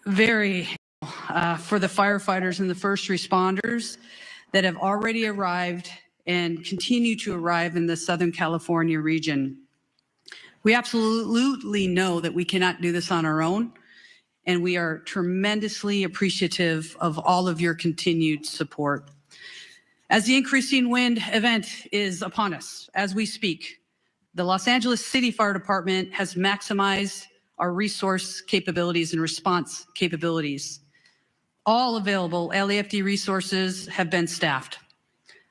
Very for the firefighters and the first responders that have already arrived and continue to arrive in the Southern California region. We absolutely know that we cannot do this on our own, and we are tremendously appreciative of all of your continued support. As the increasing wind event is upon us as we speak, the Los Angeles City Fire Department has maximized our resource capabilities and response capabilities. All available LAFD resources have been staffed.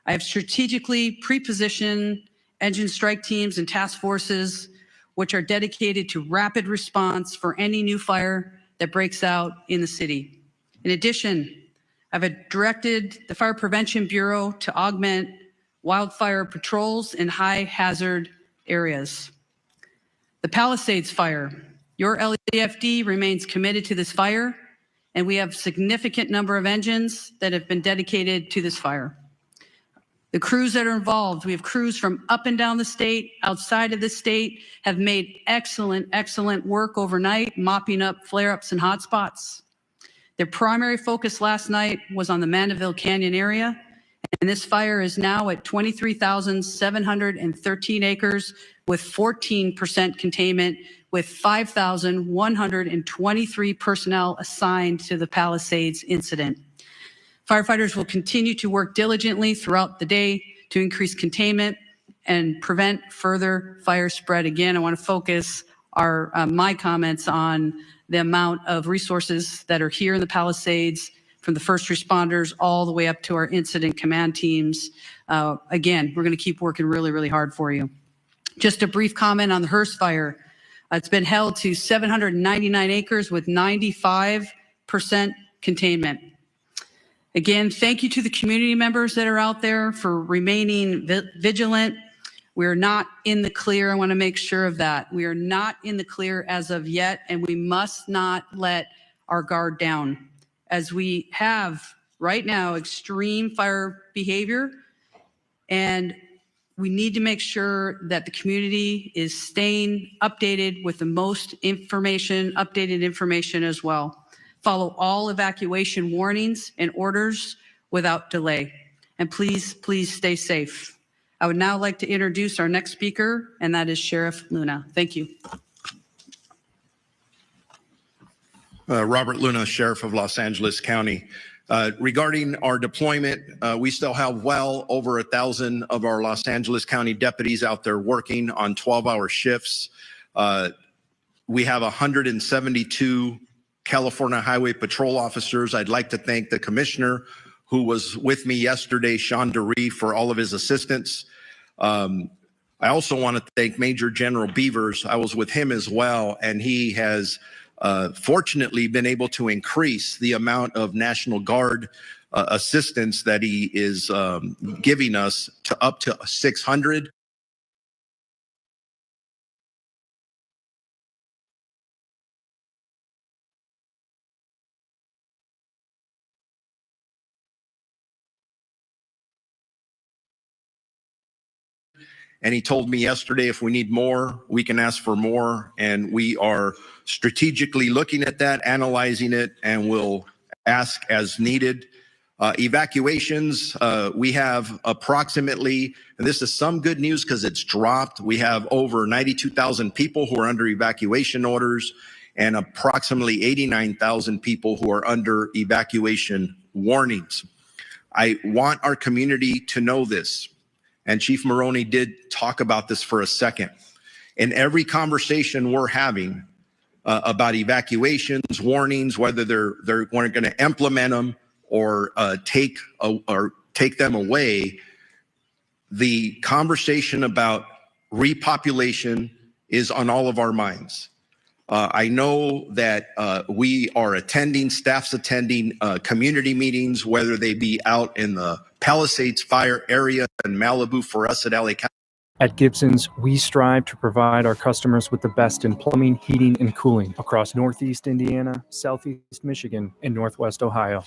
I have strategically pre-positioned engine strike teams and task forces which are dedicated to rapid response for any new fire that breaks out in the city. In addition, I've directed the Fire Prevention Bureau to augment wildfire patrols in high hazard areas. The Palisades fire, your LAFD remains committed to this fire, and we have a significant number of engines that have been dedicated to this fire. The crews that are involved, we have crews from up and down the state, outside of the state, have made excellent work overnight, mopping up flare-ups and hotspots. Their primary focus last night was on the Mandeville Canyon area, and this fire is now at 23,713 acres with 14% containment, with 5,123 personnel assigned to the Palisades incident. Firefighters will continue to work diligently throughout the day to increase containment and prevent further fire spread. Again, I want to focus my comments on the amount of resources that are here in the Palisades, from the first responders all the way up to our incident command teams. Again, we're going to keep working really hard for you. Just a brief comment on the Hearst fire. It's been held to 799 acres with 95% containment. Again, thank you to the community members that are out there for remaining vigilant. We're not in the clear. I want to make sure of that. We are not in the clear as of yet, and we must not let our guard down, as we have right now extreme fire behavior, and we need to make sure that the community is staying updated with the most information, updated information as well. Follow all evacuation warnings and orders without delay. And please stay safe. I would now like to introduce our next speaker, and that is Sheriff Luna. Thank you. Robert Luna, Sheriff of Los Angeles County. Regarding our deployment, we still have well over 1,000 of our Los Angeles County deputies out there working on 12-hour shifts. We have 172 California Highway Patrol officers. I'd like to thank the commissioner who was with me yesterday, Sean DeRee, for all of his assistance. I also want to thank Major General Beavers. I was with him as well, and he has fortunately been able to increase the amount of National Guard assistance that he is giving us to up to 600. And he told me yesterday, if we need more, we can ask for more. And we are strategically looking at that, analyzing it, and we'll ask as needed. Evacuations, we have approximately, and this is some good news because it's dropped, we have over 92,000 people who are under evacuation orders and approximately 89,000 people who are under evacuation warnings. I want our community to know this. And Chief Maroney did talk about this for a second. In every conversation we're having about evacuations, warnings, whether they're going to implement them or take them away, the conversation about repopulation is on all of our minds. I know that we are attending, staff's attending community meetings, whether they be out in the Palisades fire area in Malibu for us at LA County. At Gibson's, we strive to provide our customers with the best in plumbing, heating, and cooling across Northeast Indiana, Southeast Michigan, and Northwest Ohio.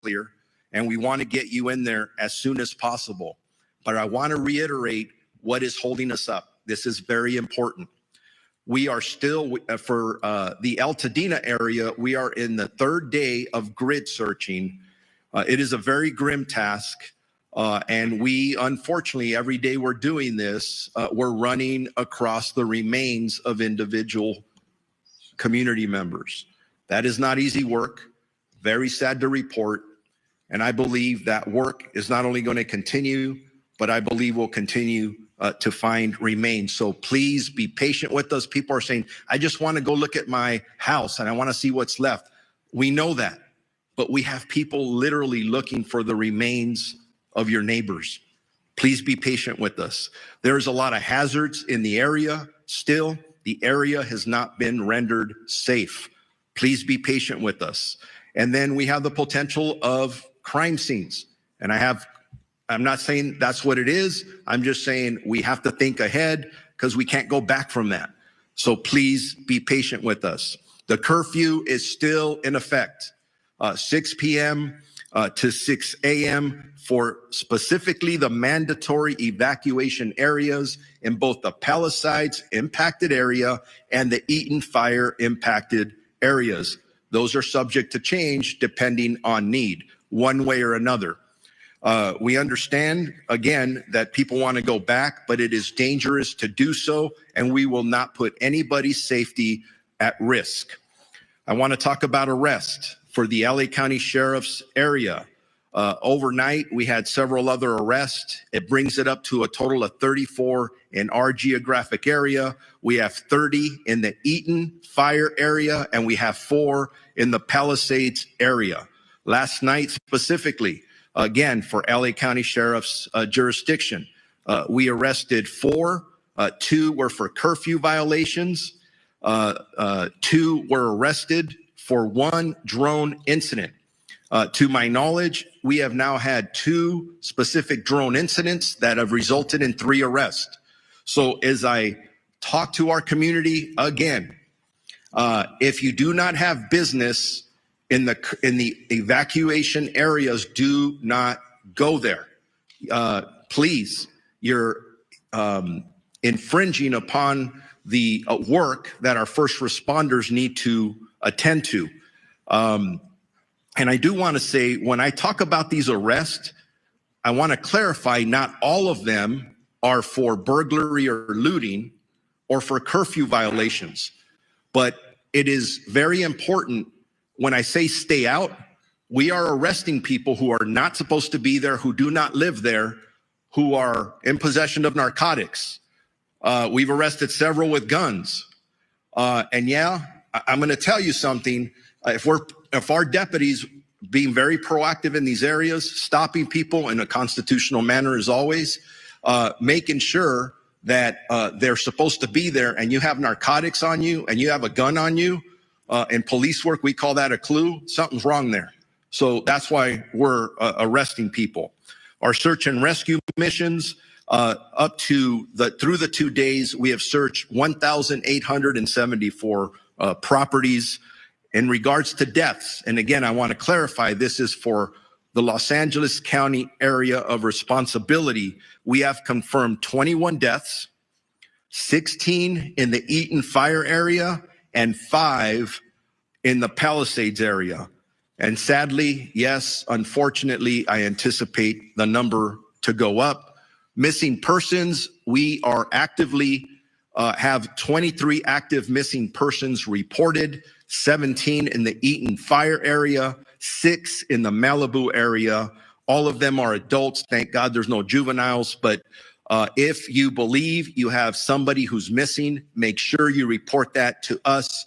Clear, and we want to get you in there as soon as possible. But I want to reiterate what is holding us up. This is very important. We are still, for the Altadena area, we are in the third day of grid searching. It is a very grim task. And we, unfortunately, every day we're doing this, we're running across the remains of individual community members. That is not easy work, very sad to report. And I believe that work is not only going to continue, but I believe will continue to find remains. So please be patient with us. People are saying, I just want to go look at my house and I want to see what's left. We know that, but we have people literally looking for the remains of your neighbors. Please be patient with us. There's a lot of hazards in the area still. The area has not been rendered safe. Please be patient with us. And then we have the potential of crime scenes. And I'm not saying that's what it is. I'm just saying we have to think ahead because we can't go back from that. So please be patient with us. The curfew is still in effect, 6 p.m. To 6 a.m. for specifically the mandatory evacuation areas in both the Palisades impacted area and the Eaton fire impacted areas. Those are subject to change depending on need, one way or another. We understand, again, that people want to go back, but it is dangerous to do so, and we will not put anybody's safety at risk. I want to talk about arrest for the LA County Sheriff's area. Overnight, we had several other arrests. It brings it up to a total of 34 in our geographic area. We have 30 in the Eaton fire area, and we have 4 in the Palisades area. Last night, specifically, again, for LA County Sheriff's jurisdiction, we arrested 4. 2 were for curfew violations. 2 were arrested for 1 drone incident. To my knowledge, we have now had 2 specific drone incidents that have resulted in 3 arrests. So as I talk to our community again, if you do not have business in the evacuation areas, do not go there. Please, you're infringing upon the work that our first responders need to attend to. And I do want to say, when I talk about these arrests, I want to clarify not all of them are for burglary or looting or for curfew violations. But it is very important when I say stay out, we are arresting people who are not supposed to be there, who do not live there, who are in possession of narcotics. We've arrested several with guns. And yeah, I'm going to tell you something. If our deputies being very proactive in these areas, stopping people in a constitutional manner as always, making sure that they're supposed to be there, and you have narcotics on you and you have a gun on you, in police work, we call that a clue. Something's wrong there. So that's why we're arresting people. Our search and rescue missions, through the 2 days, we have searched 1,874 properties. In regards to deaths, and again, I want to clarify, this is for the Los Angeles County area of responsibility. We have confirmed 21 deaths, 16 in the Eaton fire area, and 5 in the Palisades area. And sadly, yes, unfortunately, I anticipate the number to go up. Missing persons, we are actively have 23 active missing persons reported, 17 in the Eaton fire area, 6 in the Malibu area. All of them are adults. Thank God there's no juveniles. But if you believe you have somebody who's missing, make sure you report that to us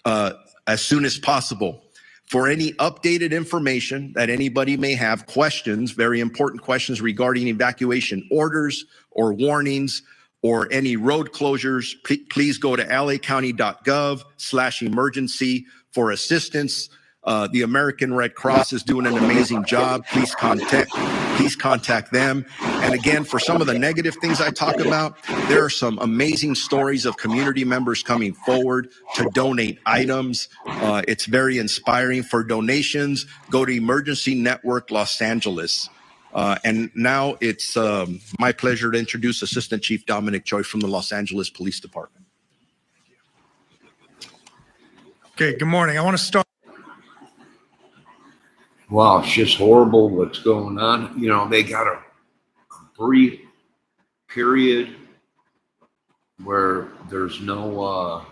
as soon as possible. For any updated information that anybody may have, questions, very important questions regarding evacuation orders or warnings or any road closures, please go to lacounty.gov/emergency for assistance. The American Red Cross is doing an amazing job. Please contact them. And again, for some of the negative things I talk about, there are some amazing stories of community members coming forward to donate items. It's very inspiring. For donations, go to Emergency Network Los Angeles. And now it's my pleasure to introduce Assistant Chief Dominic Choi from the Los Angeles Police Department. Okay, good morning. I want to start. Wow, it's just horrible what's going on. You know, they got a brief period where there's no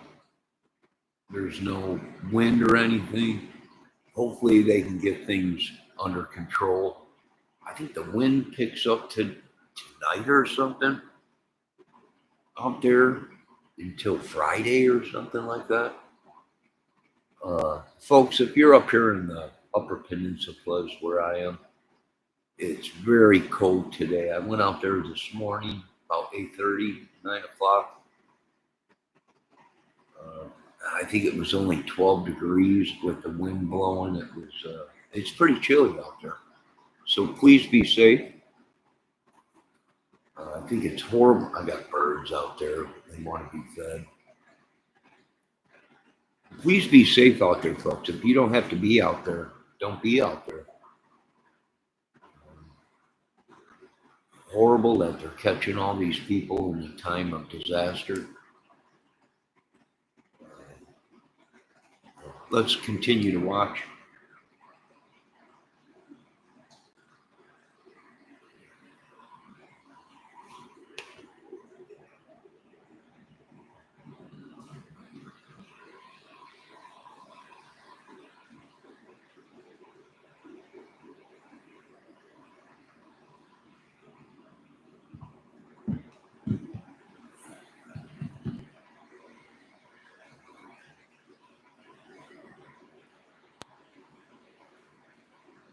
wind or anything. Hopefully they can get things under control. I think the wind picks up to tonight or something out there until Friday or something like that. Folks, if you're up here in the Upper Peninsula is where I am, it's very cold today. I went out there this morning about 8:30, 9 o'clock. I think it was only 12 degrees with the wind blowing. It's pretty chilly out there. So please be safe. I think it's horrible. I got birds out there. They want to be fed. Please be safe out there, folks. If you don't have to be out there, don't be out there. Horrible that they're catching all these people in the time of disaster. Let's continue to watch.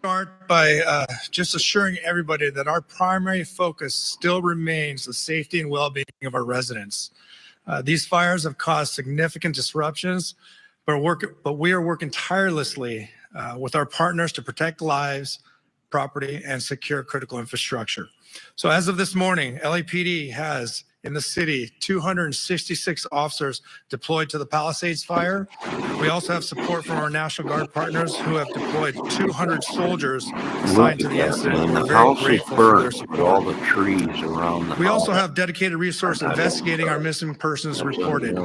Start by just assuring everybody that our primary focus still remains the safety and well-being of our residents. These fires have caused significant disruptions, but we are working tirelessly with our partners to protect lives, property, and secure critical infrastructure. So as of this morning, LAPD has in the city 266 officers deployed to the Palisades fire. We also have support from our National Guard partners who have deployed 200 soldiers assigned to the incident. We're very grateful for their support. All the trees around the We house. also have dedicated resources investigating our missing persons reported.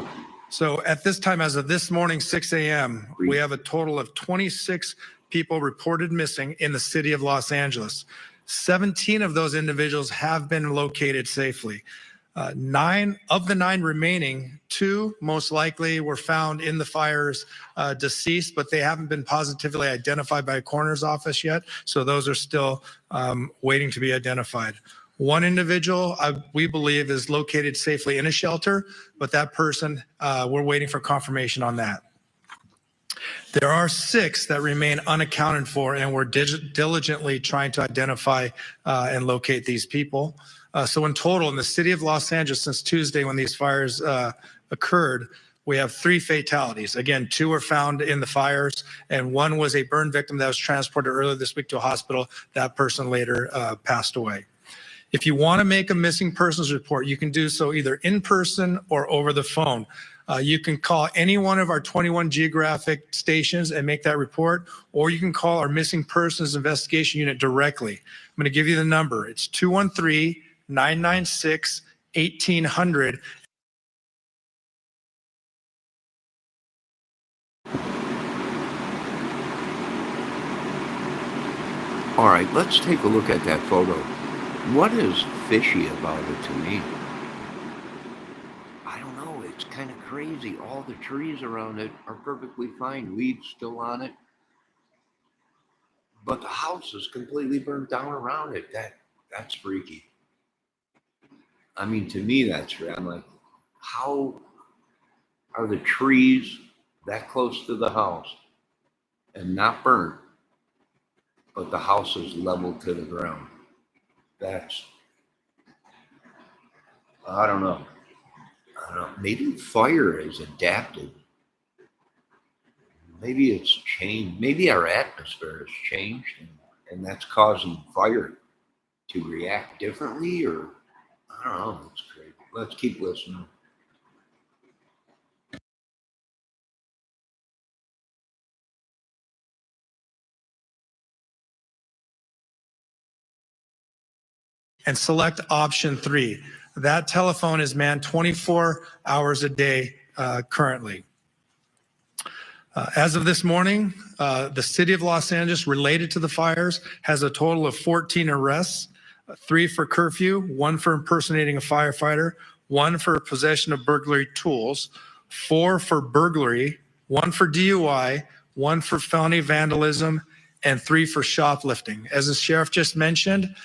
So at this time, as of this morning, 6 a.m., we have a total of 26 people reported missing in the city of Los Angeles. 17 of those individuals have been located safely. 9 of the 9 remaining, 2 most likely were found in the fires deceased, but they haven't been positively identified by a coroner's office yet. So those are still waiting to be identified. 1 individual, we believe, is located safely in a shelter, but that person, we're waiting for confirmation on that. There are 6 that remain unaccounted for, and we're diligently trying to identify and locate these people. So in total, in the city of Los Angeles, since Tuesday when these fires occurred, we have 3 fatalities. Again, 2 were found in the fires, and 1 was a burn victim that was transported earlier this week to a hospital. That person later passed away. If you want to make a missing persons report, you can do so either in person or over the phone. You can call any one of our 21 geographic stations and make that report, or you can call our missing persons investigation unit directly. I'm going to give you the number. It's 213-996-1800. All right, let's take a look at that photo. What is fishy about it to me? I don't know. It's kind of crazy. All the trees around it are perfectly fine. Leaves still on it. But the house is completely burnt down around it. That's freaky. I mean, to me, that's real. I'm like, how are the trees that close to the house and not burnt, but the house is leveled to the ground? I don't know. Maybe fire is adapted. Maybe it's changed. Maybe our atmosphere has changed, and that's causing fire to react differently, or I don't know. It's crazy. Let's keep listening. And select option 3. That telephone is manned 24 hours a day currently. As of this morning, the city of Los Angeles related to the fires has a total of 14 arrests, 3 for curfew, 1 for impersonating a firefighter, 1 for possession of burglary tools, 4 for burglary, 1 for DUI, 1 for felony vandalism, and 3 for shoplifting. As the sheriff just mentioned,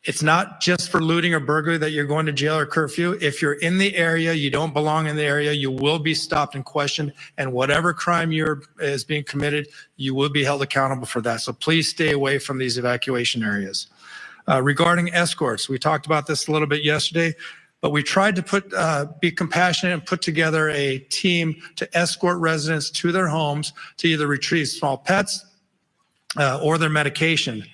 it's not just for looting or burglary that you're going to jail or curfew. If you're in the area, you don't belong in the area, you will be stopped and questioned, and whatever crime is being committed, you will be held accountable for that. So please stay away from these evacuation areas. Regarding escorts, we talked about this a little bit yesterday, but we tried to be compassionate and put together a team to escort residents to their homes to either retrieve small pets or their medication.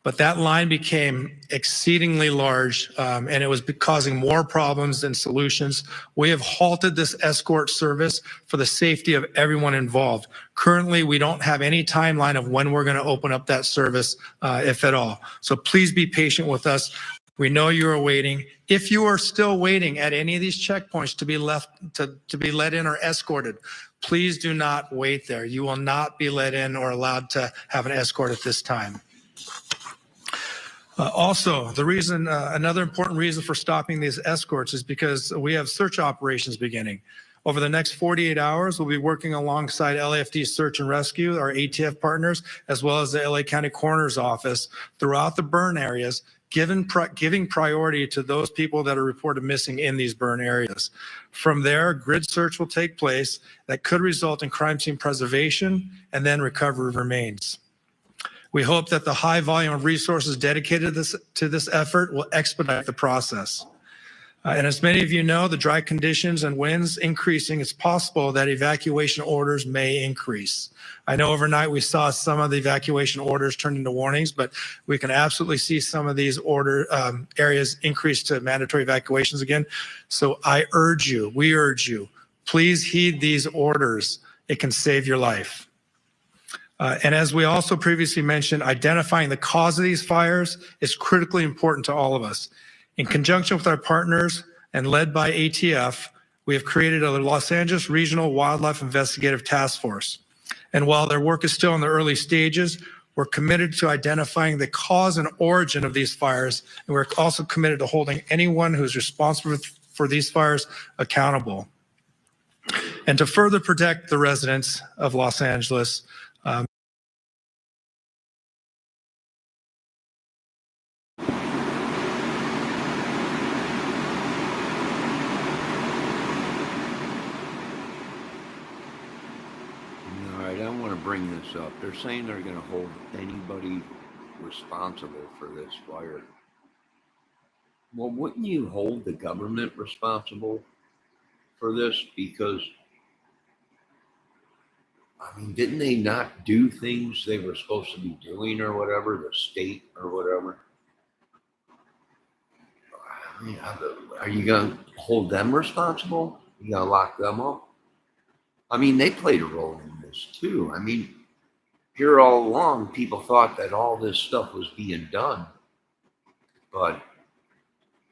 But that line became exceedingly large, and it was causing more problems than solutions. We have halted this escort service for the safety of everyone involved. Currently, we don't have any timeline of when we're going to open up that service, if at all. So please be patient with us. We know you are waiting. If you are still waiting at any of these checkpoints to be let in or escorted, please do not wait there. You will not be let in or allowed to have an escort at this time. Also, another important reason for stopping these escorts is because we have search operations beginning. Over the next 48 hours, we'll be working alongside LAFD Search and Rescue, our ATF partners, as well as the LA County Coroner's Office throughout the burn areas, giving priority to those people that are reported missing in these burn areas. From there, grid search will take place that could result in crime scene preservation and then recovery of remains. We hope that the high volume of resources dedicated to this effort will expedite the process. And as many of you know, the dry conditions and winds increasing, it's possible that evacuation orders may increase. I know overnight we saw some of the evacuation orders turn into warnings, but we can absolutely see some of these areas increase to mandatory evacuations again. So we urge you, please heed these orders. It can save your life. And as we also previously mentioned, identifying the cause of these fires is critically important to all of us. In conjunction with our partners and led by ATF, we have created a Los Angeles Regional Wildlife Investigative Task Force. And while their work is still in the early stages, we're committed to identifying the cause and origin of these fires. And we're also committed to holding anyone who's responsible for these fires accountable. And to further protect the residents of Los Angeles, bring this up. They're saying they're going to hold anybody responsible for this fire. Well, wouldn't you hold the government responsible for this? Because, I mean, didn't they not do things they were supposed to be doing or whatever, the state or whatever? I mean, are you going to hold them responsible? You going to lock them up? I mean, they played a role in this too. I mean, here all along, people thought that all this stuff was being done. But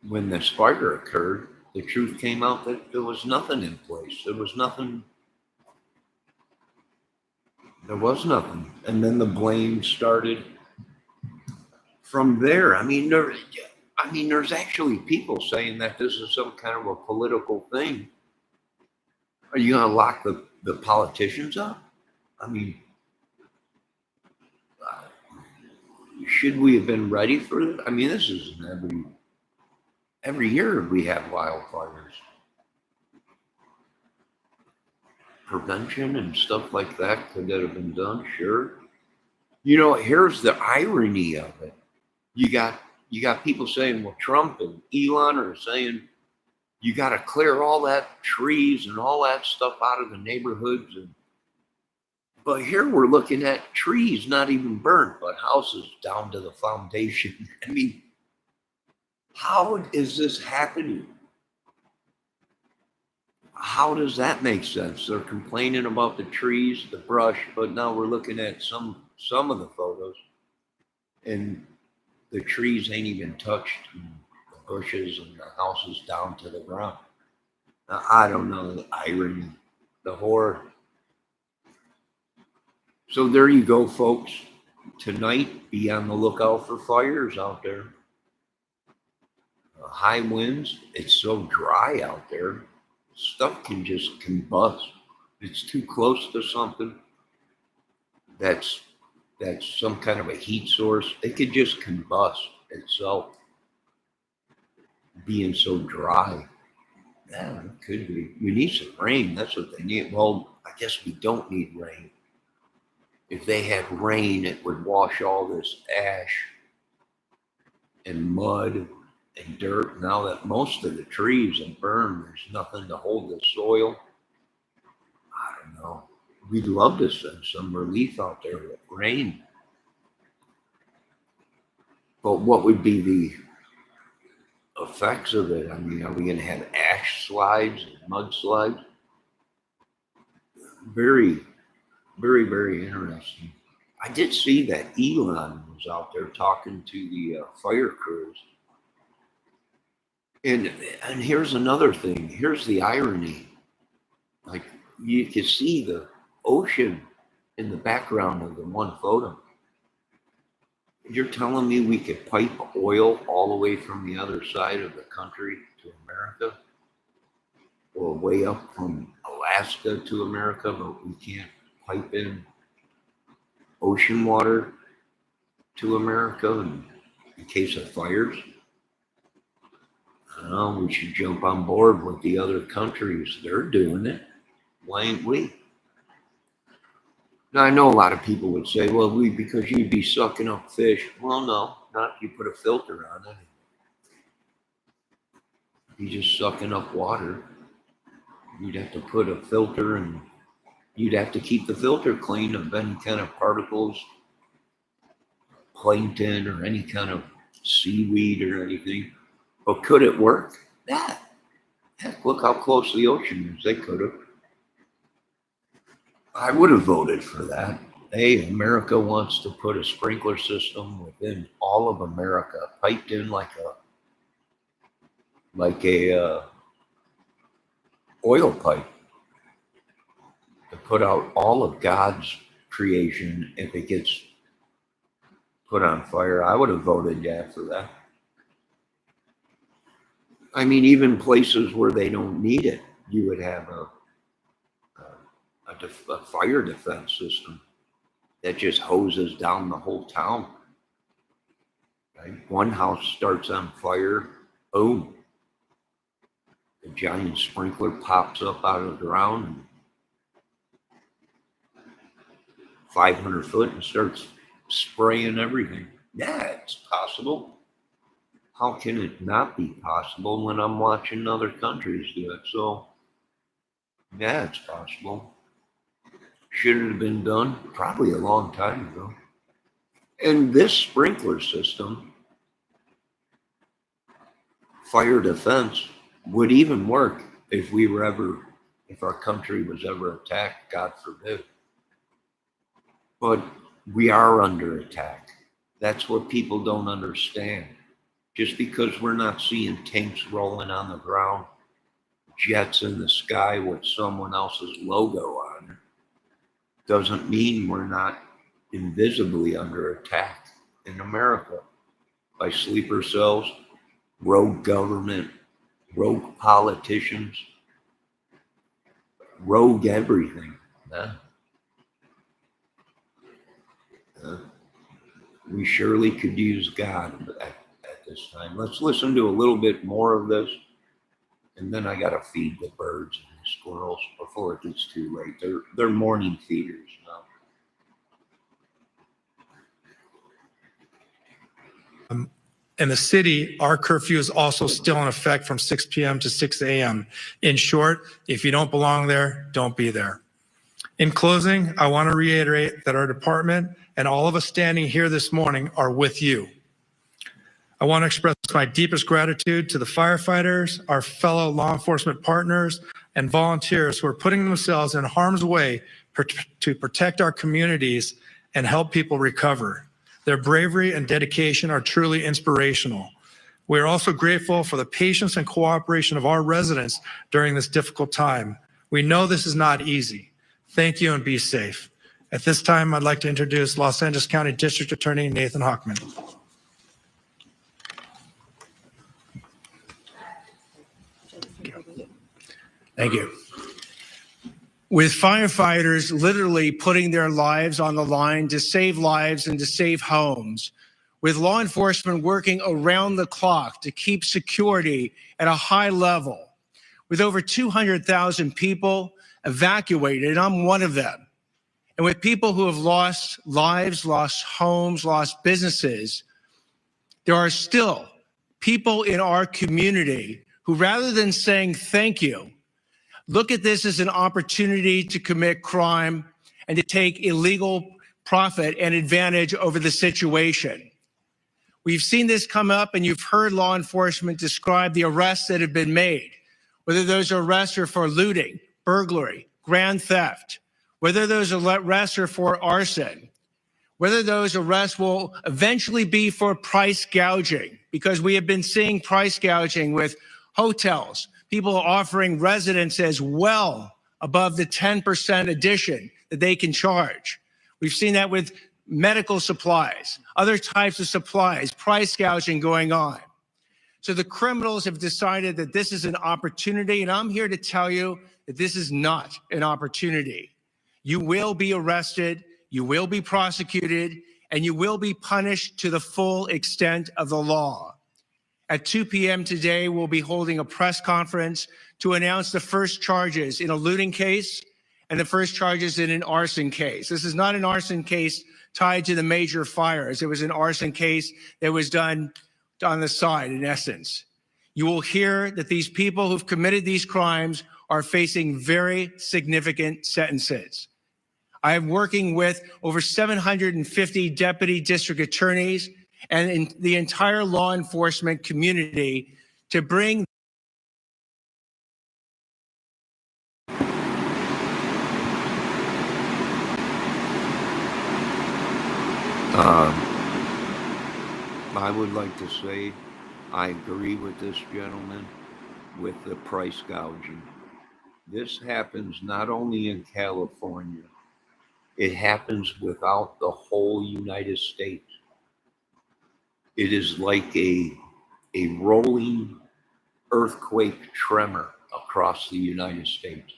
when this fire occurred, the truth came out that there was nothing in place. There was nothing. And then the blame started from there. I mean, there's actually people saying that this is some kind of a political thing. Are you going to lock the politicians up? I mean, should we have been ready for this? I mean, this is every year we have wildfires. Prevention and stuff like that, could that have been done? Sure. You know, here's the irony of it. You got people saying, well, Trump and Elon are saying, you got to clear all that trees and all that stuff out of the neighborhoods. But here we're looking at trees not even burnt, but houses down to the foundation. I mean, how is this happening? How does that make sense? They're complaining about the trees, the brush, but now we're looking at some of the photos, and the trees ain't even touched. The bushes and the houses down to the ground. Now, I don't know, the irony, the horror. So there you go, folks. Tonight, be on the lookout for fires out there. High winds. It's so dry out there. Stuff can just combust. It's too close to something that's some kind of a heat source. It could just combust itself, being so dry. Yeah, it could be. We need some rain. That's what they need. Well, I guess we don't need rain. If they had rain, it would wash all this ash and mud and dirt. Now that most of the trees have burned, there's nothing to hold the soil. I don't know. We'd love to send some relief out there with rain. But what would be the effects of it? I mean, are we going to have ash slides and mudslides? Very, very, very interesting. I did see that Elon was out there talking to the fire crews. And here's another thing. Here's the irony. Like, you can see the ocean in the background of the one photo. You're telling me we could pipe oil all the way from the other side of the country to America? Or way up from Alaska to America, but we can't pipe in ocean water to America in case of fires? I don't know, we should jump on board with the other countries. They're doing it. Why ain't we? Now, I know a lot of people would say, well, because you'd be sucking up fish. Well, no, not if you put a filter on it. You're just sucking up water. You'd have to put a filter, and you'd have to keep the filter clean of any kind of particles, plankton, or any kind of seaweed or anything. But could it work? Yeah. Heck, look how close the ocean is. They could have. I would have voted for that. Hey, America wants to put a sprinkler system within all of America, piped in like a oil pipe to put out all of God's creation. If it gets put on fire, I would have voted yeah for that. I mean, even places where they don't need it, you would have a fire defense system that just hoses down the whole town. Right? One house starts on fire, boom. The giant sprinkler pops up out of the ground, and 500 foot, and starts spraying everything. Yeah, it's possible. How can it not be possible when I'm watching other countries do it? So, yeah, it's possible. Should it have been done? Probably a long time ago. And this sprinkler system, fire defense, would even work if our country was ever attacked, God forbid. But we are under attack. That's what people don't understand. Just because we're not seeing tanks rolling on the ground, jets in the sky with someone else's logo on it, doesn't mean we're not invisibly under attack in America by sleeper cells, rogue government, rogue politicians, rogue everything. We surely could use God at this time. Let's listen to a little bit more of this, and then I got to feed the birds and the squirrels before it gets too late. They're morning feeders now. In the city, our curfew is also still in effect from 6 p.m. to 6 a.m. In short, if you don't belong there, don't be there. In closing, I want to reiterate that our department and all of us standing here this morning are with you. I want to express my deepest gratitude to the firefighters, our fellow law enforcement partners, and volunteers who are putting themselves in harm's way to protect our communities and help people recover. Their bravery and dedication are truly inspirational. We are also grateful for the patience and cooperation of our residents during this difficult time. We know this is not easy. Thank you and be safe. At this time, I'd like to introduce Los Angeles County District Attorney Nathan Hockman. Thank you. With firefighters literally putting their lives on the line to save lives and to save homes, with law enforcement working around the clock to keep security at a high level, with over 200,000 people evacuated, and I'm one of them, and with people who have lost lives, lost homes, lost businesses, there are still people in our community who, rather than saying thank you, look at this as an opportunity to commit crime and to take illegal profit and advantage over the situation. We've seen this come up, and you've heard law enforcement describe the arrests that have been made, whether those arrests are for looting, burglary, grand theft, whether those arrests are for arson, whether those arrests will eventually be for price gouging, because we have been seeing price gouging with hotels, people offering residences well above the 10% addition that they can charge. We've seen that with medical supplies, other types of supplies, price gouging going on. So the criminals have decided that this is an opportunity, and I'm here to tell you that this is not an opportunity. You will be arrested, you will be prosecuted, and you will be punished to the full extent of the law. At 2 p.m. today, we'll be holding a press conference to announce the first charges in a looting case and the first charges in an arson case. This is not an arson case tied to the major fires. It was an arson case that was done on the side, in essence. You will hear that these people who've committed these crimes are facing very significant sentences. I am working with over 750 deputy district attorneys and in the entire law enforcement community to bring I would like to say I agree with this gentleman with the price gouging. This happens not only in California, it happens without the whole United States. It is like a rolling earthquake tremor across the United States.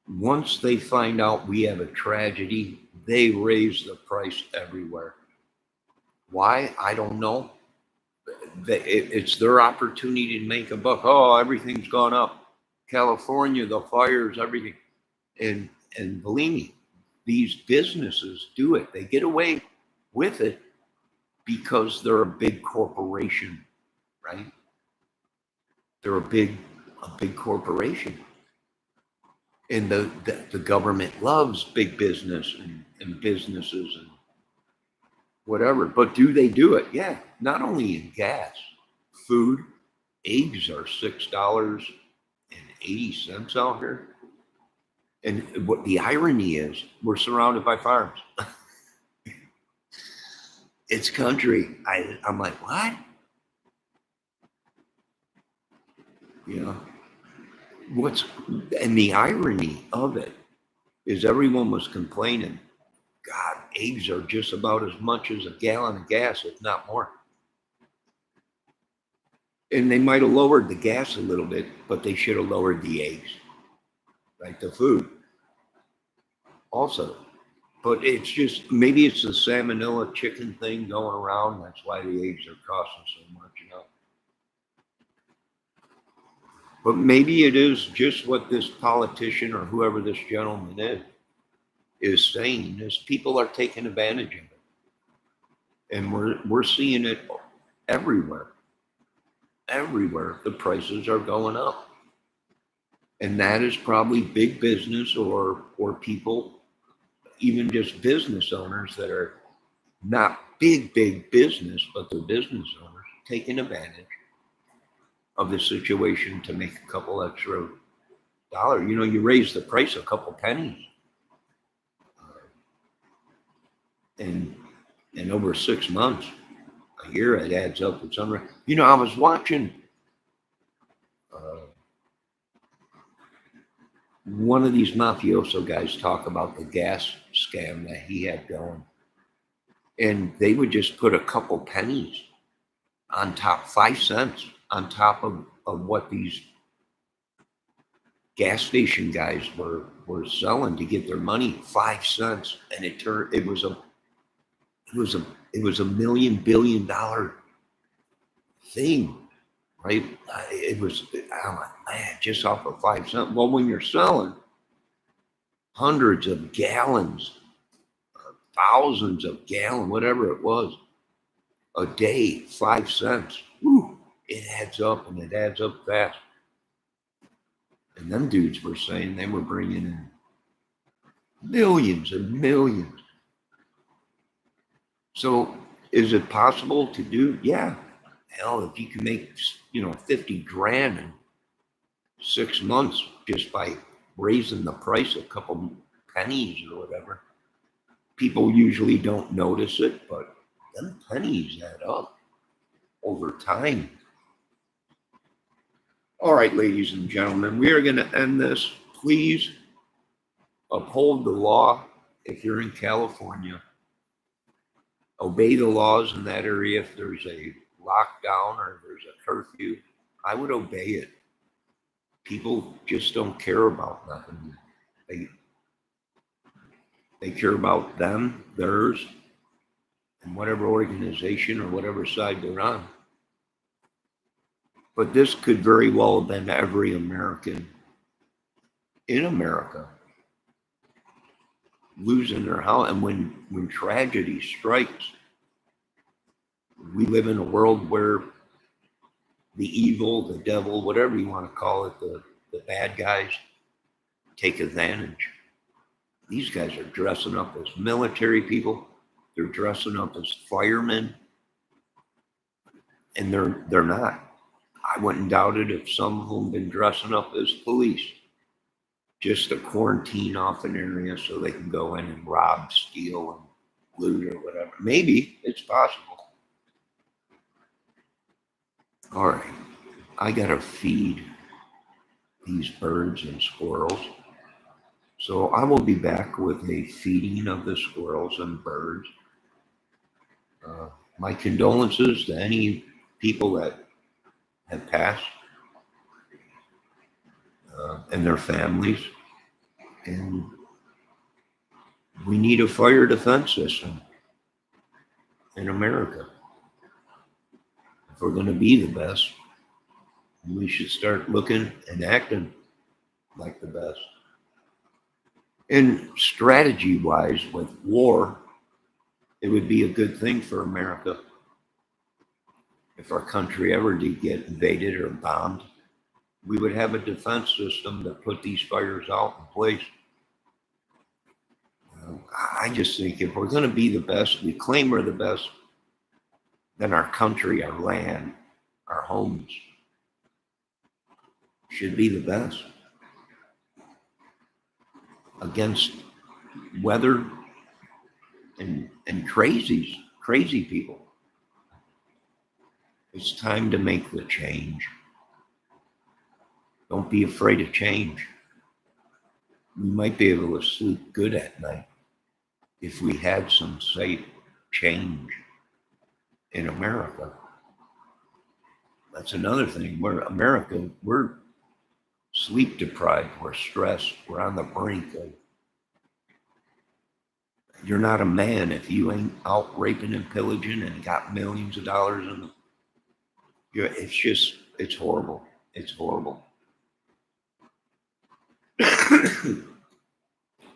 Once they find out we have a tragedy, they raise the price everywhere. Why? I don't know. It's their opportunity to make a buck. Oh, everything's gone up. California, the fires, everything. And believe me, these businesses do it. They get away with it because they're a big corporation, right? They're a big corporation. And the government loves big business and businesses and whatever. But do they do it? Yeah. Not only in gas, food, eggs are $6.80 out here. And what the irony is, we're surrounded by farms. It's country. I'm like, what? You know, and the irony of it is everyone was complaining, God, eggs are just about as much as a gallon of gas, if not more. And they might have lowered the gas a little bit, but they should have lowered the eggs, right? The food also. But it's just, maybe it's the salmonella chicken thing going around. That's why the eggs are costing so much, you know. But maybe it is just what this politician or whoever this gentleman is saying, is people are taking advantage of it. And we're seeing it everywhere. Everywhere the prices are going up. And that is probably big business or people, even just business owners that are not big business, but they're business owners taking advantage of the situation to make a couple extra dollars. You know, you raise the price a couple pennies. And over 6 months, a year, it adds up. It's unreal. You know, I was watching one of these mafioso guys talk about the gas scam that he had going. And they would just put a couple pennies on top, 5 cents on top of what these gas station guys were selling to get their money, 5 cents. And it was a $1 billion thing, right? I'm like, man, just off of 5 cents. Well, when you're selling hundreds of gallons, thousands of gallons, whatever it was, a day, 5 cents, whew, it adds up, and it adds up fast. And them dudes were saying they were bringing in millions and millions. So is it possible to do? Yeah. Hell, if you can make, 50 grand in 6 months just by raising the price a couple pennies or whatever, people usually don't notice it, but them pennies add up over time. All right, ladies and gentlemen, we are going to end this. Please uphold the law if you're in California. Obey the laws in that area. If there's a lockdown or there's a curfew, I would obey it. People just don't care about nothing. They care about them, theirs, and whatever organization or whatever side they're on. But this could very well have been every American in America losing their house. And when tragedy strikes, we live in a world where the evil, the devil, whatever you want to call it, the bad guys take advantage. These guys are dressing up as military people. They're dressing up as firemen. And they're not. I wouldn't doubt it if some of them been dressing up as police just to quarantine off an area so they can go in and rob, steal, and loot or whatever. Maybe it's possible. All right, I gotta feed these birds and squirrels. So I will be back with a feeding of the squirrels and birds. My condolences to any people that have passed and their families. And we need a fire defense system in America. If we're going to be the best, we should start looking and acting like the best. And strategy-wise, with war, it would be a good thing for America. If our country ever did get invaded or bombed, we would have a defense system that put these fires out in place. I just think if we're going to be the best, we claim we're the best, then our country, our land, our homes should be the best against weather and crazy people. It's time to make the change. Don't be afraid of change. We might be able to sleep good at night if we had some safe change in America. That's another thing. We're sleep deprived, we're stressed, we're on the brink of. You're not a man if you ain't out raping and pillaging and got millions of dollars in them. It's horrible. It's horrible.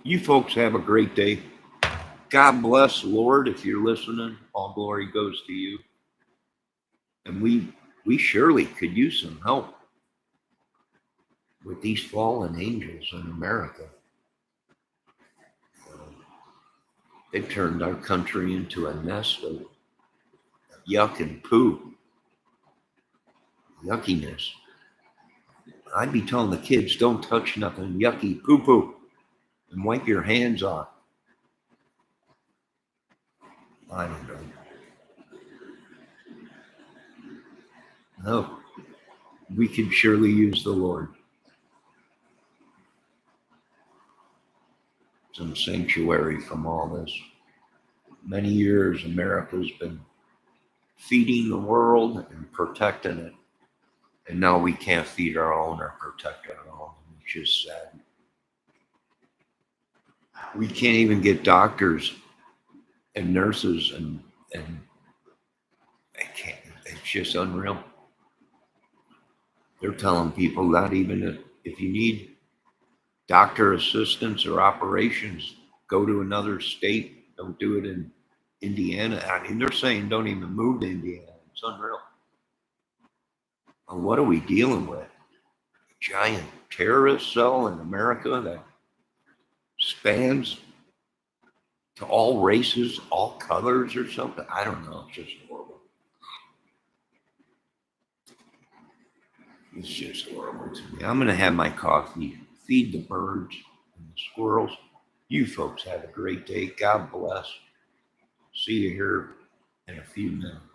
You folks have a great day. God bless, Lord, if you're listening. All glory goes to you. And we surely could use some help with these fallen angels in America. They've turned our country into a nest of yuck and poo. Yuckiness. I'd be telling the kids, don't touch nothing yucky poo-poo and wipe your hands off. I don't know. No, we could surely use the Lord. some sanctuary from all this. Many years, America's been feeding the world and protecting it. And now we can't feed our own or protect our own. It's just sad. We can't even get doctors and nurses and I can't, it's just unreal. They're telling people not even if you need doctor assistance or operations, go to another state. Don't do it in Indiana. I mean, they're saying don't even move to Indiana. It's unreal. And what are we dealing with? A giant terrorist cell in America that spans to all races, all colors or something? I don't know. It's just horrible. It's just horrible to me. I'm going to have my coffee, feed the birds and the squirrels. You folks have a great day. God bless. See you here in a few minutes.